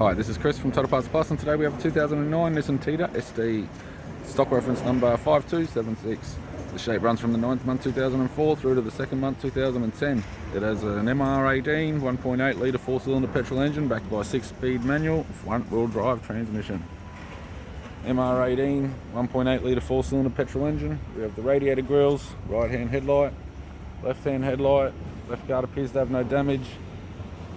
Hi, this is Chris from Total Parts Plus, and today we have a 2009 Nissan Tiida ST, stock reference number 5276. The shape runs from the 9th month 2004 through to the 2nd month 2010. It has an MR18 1.8 litre 4-cylinder petrol engine backed by a 6-speed manual front-wheel drive transmission. MR18 1.8 litre 4-cylinder petrol engine. We have the radiator grills, right-hand headlight, left-hand headlight, left guard appears to have no damage,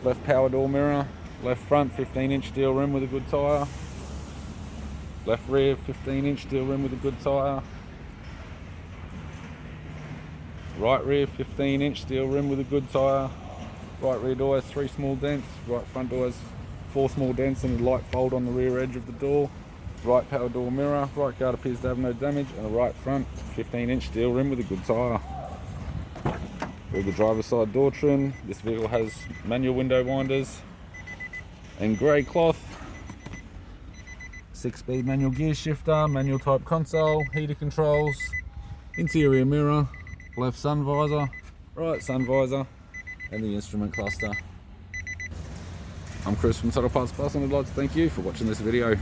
left power door mirror, left front 15-inch steel rim with a good tyre, left rear 15-inch steel rim with a good tyre, right rear 15-inch steel rim with a good tyre, right rear door has 3 small dents, right front door has 4 small dents and a light fold on the rear edge of the door, right power door mirror, right guard appears to have no damage, and a right front 15-inch steel rim with a good tyre. All the driver's side door trim. This vehicle has manual window winders and grey cloth, 6-speed manual gear shifter, manual type console, heater controls, interior mirror, left sun visor, right sun visor, and the instrument cluster. I'm Chris from Total Parts Plus, and I'd like to thank you for watching this video.